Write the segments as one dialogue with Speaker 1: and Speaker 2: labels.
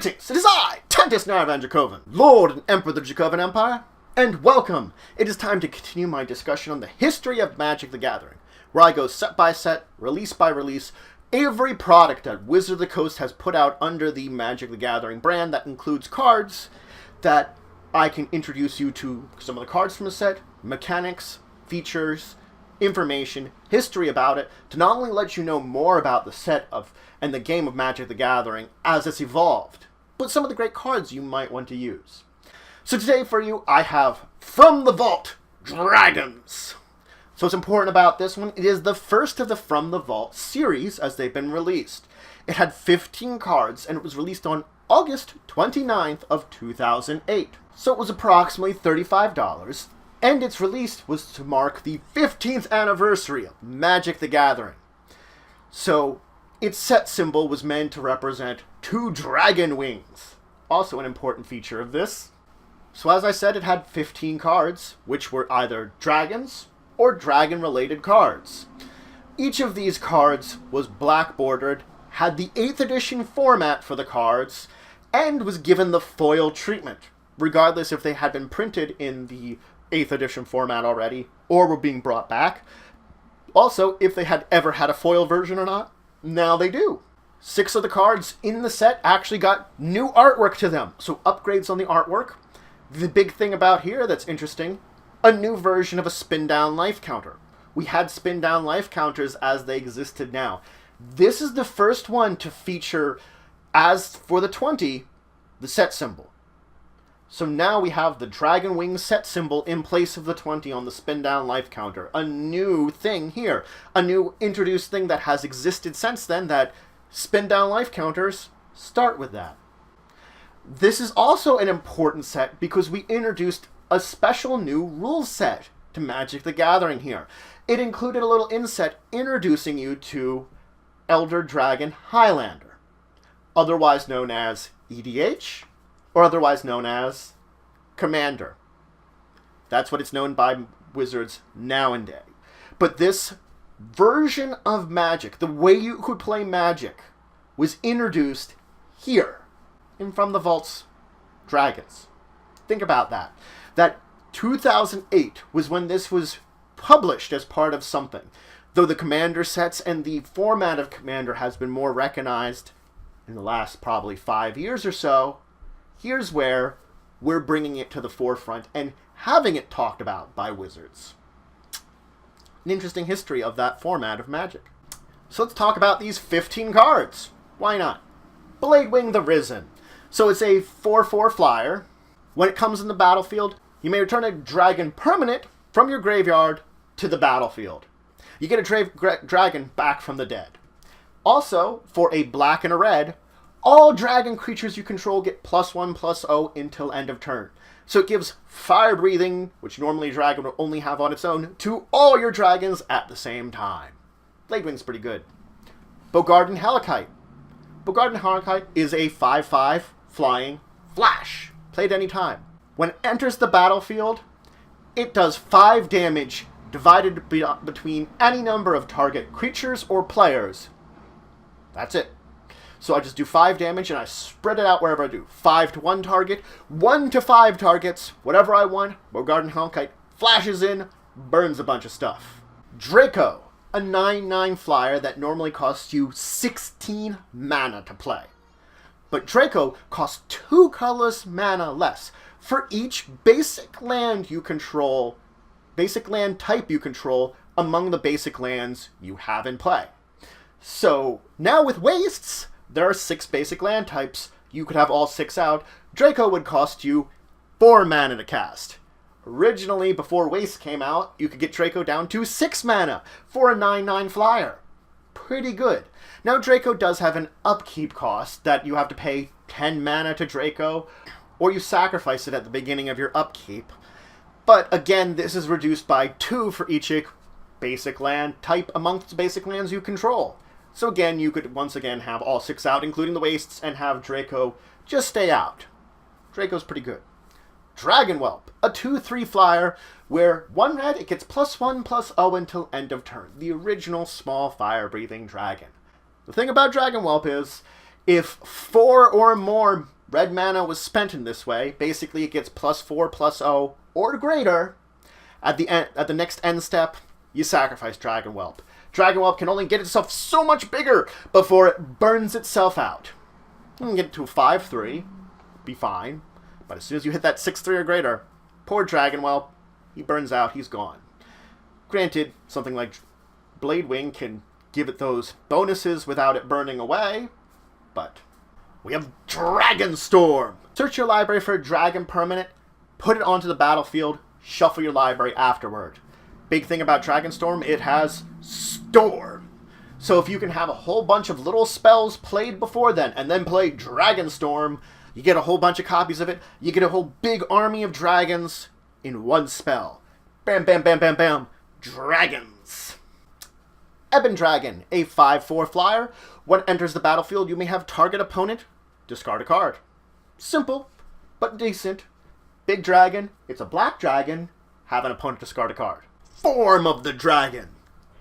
Speaker 1: Greetings, it is I, Tentis Naravan Dracovin, Lord and Emperor of the Dracovin Empire, and welcome! It is time to continue my discussion on the history of Magic the Gathering, where I go set by set, release by release, every product that Wizard of the Coast has put out under the Magic the Gathering brand that includes cards that I can introduce you to some of the cards from the set, mechanics, features, information, history about it, to not only let you know more about the set of and the game of Magic the Gathering as it's evolved, but some of the great cards you might want to use. So today for you, I have From the Vault, Dragons. So what's important about this one, it is the first of the From the Vault series as they've been released. It had 15 cards and it was released on August 29th of 2008. So it was approximately $35. And its release was to mark the 15th anniversary of Magic the Gathering. So its set symbol was meant to represent 2 dragon wings. Also an important feature of this. So as I said, it had 15 cards, which were either dragons or dragon-related cards. Each of these cards was black bordered, had the 8th edition format for the cards, and was given the foil treatment, regardless if they had been printed in the 8th edition format already, or were being brought back. Also, if they had ever had a foil version or not, now they do. 6 of the cards in the set actually got new artwork to them, so upgrades on the artwork. The big thing about here that's interesting, a new version of a spindown life counter. We had spindown life counters as they existed now. This is the first one to feature, as for the 20, the set symbol. So now we have the Dragon Wing set symbol in place of the 20 on the spin down life counter. A new thing here. A new introduced thing that has existed since then, that spin down life counters start with that. This is also an important set because we introduced a special new rule set to Magic the Gathering here. It included a little inset introducing you to Elder Dragon Highlander, otherwise known as EDH, or otherwise known as Commander. That's what it's known by Wizards nowadays. But this version of Magic, the way you could play Magic, was introduced here in From the Vault's Dragons. Think about that. That 2008 was when this was published as part of something. Though the Commander sets and the format of Commander has been more recognized in the last probably 5 years or so, here's where we're bringing it to the forefront and having it talked about by Wizards. An interesting history of that format of Magic. So let's talk about these 15 cards. Why not? Bladewing the Risen. So it's a 4/4 flyer. When it comes in the battlefield, you may return a dragon permanent from your graveyard to the battlefield. You get a dragon back from the dead. Also, for a black and a red, all dragon creatures you control get +1/+0 until end of turn. So it gives fire breathing, which normally a dragon would only have on its own, to all your dragons at the same time. Bladewing's pretty good. Bogarden Halakite. Bogarden Halakite is a 5/5 flying flash. Played any time. When it enters the battlefield, it does 5 damage divided between any number of target creatures or players. That's it. So I just do 5 damage and I spread it out wherever I do. 5 to 1 target, 1 to 5 targets, whatever I want. Bogarden Halakite flashes in, burns a bunch of stuff. Draco, a 9/9 flyer that normally costs you 16 mana to play. But Draco costs 2 colorless mana less for each basic land you control, basic land type you control among the basic lands you have in play. So now with wastes, there are 6 basic land types. You could have all 6 out. Draco would cost you 4 mana to cast. Originally, before Waste came out, you could get Draco down to 6 mana for a 9/9 flyer. Pretty good. Now Draco does have an upkeep cost that you have to pay 10 mana to Draco, or you sacrifice it at the beginning of your upkeep. But again, this is reduced by 2 for each basic land type amongst the basic lands you control. So again, you could once again have all 6 out, including the wastes, and have Draco just stay out. Draco's pretty good. Dragon Whelp, a 2/3 flyer, where 1 red, it gets +1/+0 until end of turn. The original small fire-breathing dragon. The thing about Dragon Whelp is, If 4 or more red mana was spent in this way, basically it gets +4/+0 or greater. At the next end step, you sacrifice Dragon Whelp. Dragon Whelp can only get itself so much bigger before it burns itself out. You can get it to a 5/3, be fine. But as soon as you hit that 6/3 or greater, poor Dragon Whelp, he burns out, he's gone. Granted, something like Blade Wing can give it those bonuses without it burning away, but we have Dragon Storm. Search your library for a dragon permanent, put it onto the battlefield, shuffle your library afterward. Big thing about Dragon Storm, it has Storm. So if you can have a whole bunch of little spells played before then, and then play Dragon Storm, you get a whole bunch of copies of it, you get a whole big army of dragons in one spell. Bam, bam, bam, bam, bam. Dragons. Ebon Dragon, a 5/4 flyer. When it enters the battlefield, you may have target opponent discard a card. Simple, but decent. Big dragon, it's a black dragon, have an opponent discard a card. Form of the dragon.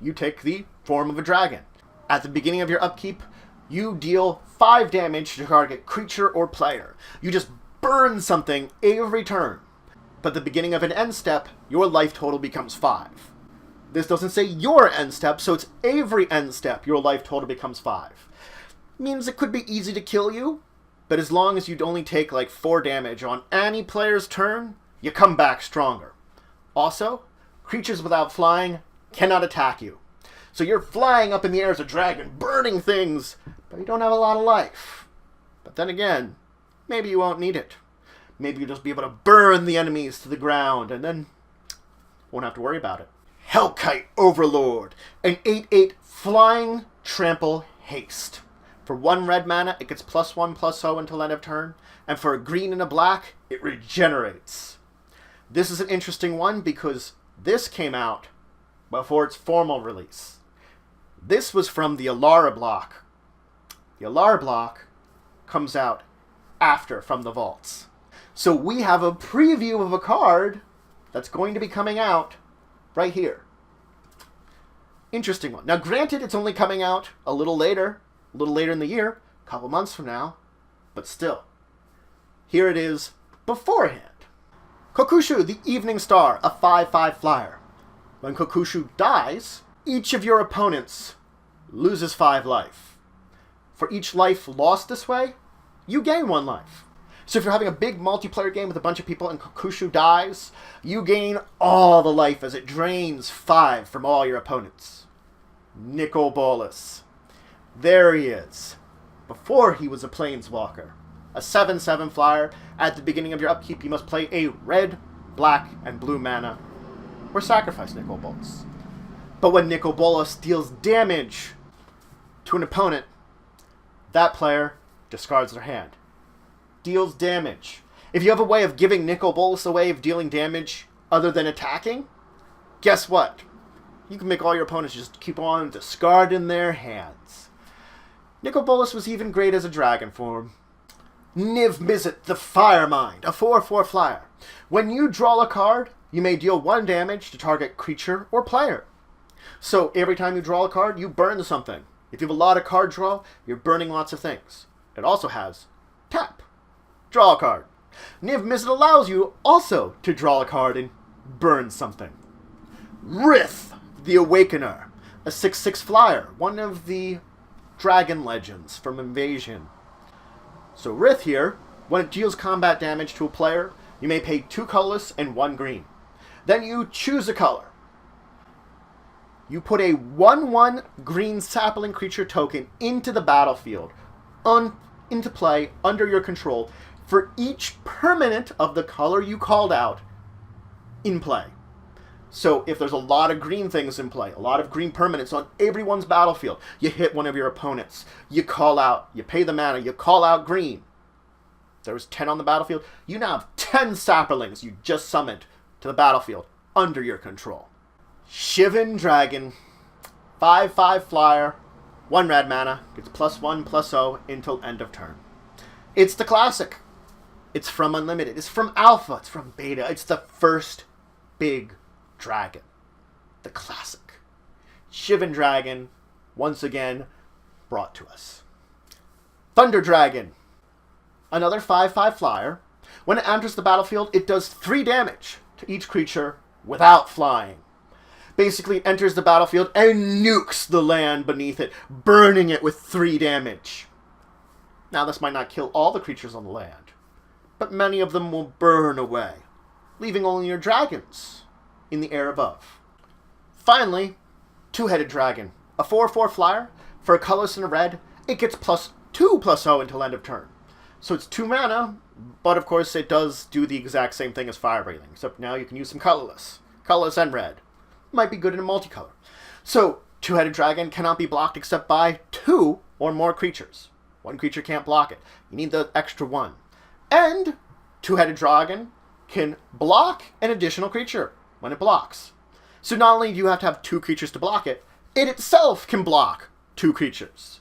Speaker 1: You take the form of a dragon. At the beginning of your upkeep, you deal 5 damage to target creature or player. You just burn something every turn. But at the beginning of an end step, your life total becomes 5. This doesn't say your end step, so it's every end step your life total becomes 5. Means it could be easy to kill you, but as long as you'd only take like 4 damage on any player's turn, you come back stronger. Also, creatures without flying cannot attack you. So you're flying up in the air as a dragon, burning things, but you don't have a lot of life. But then again, maybe you won't need it. Maybe you'll just be able to burn the enemies to the ground, and then won't have to worry about it. Hellkite Overlord, an 8/8 flying trample haste. For 1 red mana, it gets +1/+0 until end of turn, and for a green and a black, it regenerates. This is an interesting one because this came out before its formal release. This was from the Alara block. The Alara block comes out after from the vaults. So we have a preview of a card that's going to be coming out right here. Interesting one. Now granted, it's only coming out a little later in the year, a couple months from now, but still. Here it is beforehand. Kushu, the Evening Star, a 5/5 flyer. When Kushu dies, each of your opponents loses 5 life. For each life lost this way, you gain 1 life. So if you're having a big multiplayer game with a bunch of people and Kushu dies, you gain all the life as it drains 5 from all your opponents. Nicol Bolas. There he is. Before he was a Planeswalker. A 7/7 flyer. At the beginning of your upkeep, you must play a red, black, and blue mana, or sacrifice Nicol Bolas. But when Nicol Bolas deals damage to an opponent, that player discards their hand. Deals damage. If you have a way of giving Nicol Bolas a way of dealing damage other than attacking, guess what? You can make all your opponents just keep on discarding their hands. Nicol Bolas was even great as a dragon form. Niv Mizzet the Firemind, a 4/4 flyer. When you draw a card, you may deal 1 damage to target creature or player. So every time you draw a card, you burn something. If you have a lot of card draw, you're burning lots of things. It also has tap. Draw a card. Niv Mizzet allows you also to draw a card and burn something. Rith, the Awakener, a 6/6 flyer, one of the dragon legends from Invasion. So Rith here, when it deals combat damage to a player, you may pay 2 colorless and 1 green. Then you choose a color. You put a 1/1 green sapling creature token into the battlefield, into play under your control, for each permanent of the color you called out in play. So if there's a lot of green things in play, a lot of green permanents on everyone's battlefield, you hit one of your opponents, you call out, you pay the mana, you call out green. There was 10 on the battlefield, you now have 10 saplings you just summoned to the battlefield under your control. Shivan Dragon, 5/5 flyer, 1 red mana, gets +1/+0 until end of turn. It's the classic. It's from Unlimited. It's from Alpha. It's from Beta. It's the first big dragon. The classic. Shivan Dragon, once again, brought to us. Thunder Dragon. Another 5/5 flyer. When it enters the battlefield, it does 3 damage to each creature without flying. Basically, it enters the battlefield and nukes the land beneath it, burning it with 3 damage. Now, this might not kill all the creatures on the land, but many of them will burn away, leaving only your dragons in the air above. Finally, Two-Headed Dragon. A 4/4 flyer. For a colorless and a red, it gets +2/+0 until end of turn. So it's 2 mana, but of course it does do the exact same thing as Fire Breathing, except now you can use some colorless. Colorless and red. Might be good in a multicolor. So, Two-Headed Dragon cannot be blocked except by 2 or more creatures. 1 creature can't block it. You need the extra 1. And Two-Headed Dragon can block an additional creature when it blocks. So not only do you have to have 2 creatures to block it, it itself can block 2 creatures.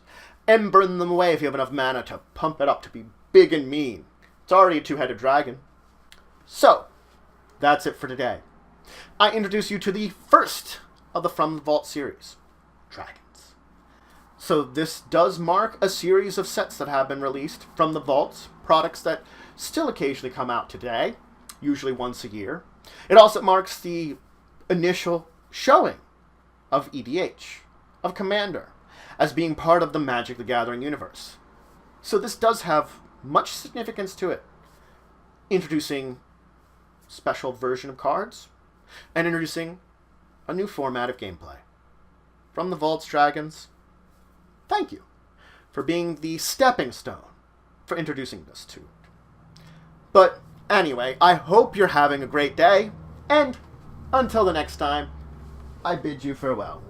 Speaker 1: And burn them away if you have enough mana to pump it up to be big and mean. It's already a 2-headed dragon. So, that's it for today. I introduce you to the first of the From the Vault series, Dragons. So this does mark a series of sets that have been released from the Vaults, products that still occasionally come out today, usually once a year. It also marks the initial showing of EDH, of Commander, as being part of the Magic the Gathering universe. So this does have much significance to it. Introducing a special version of cards, and introducing a new format of gameplay. From the Vaults, Dragons, thank you for being the stepping stone for introducing this to it. But anyway, I hope you're having a great day, and until the next time, I bid you farewell.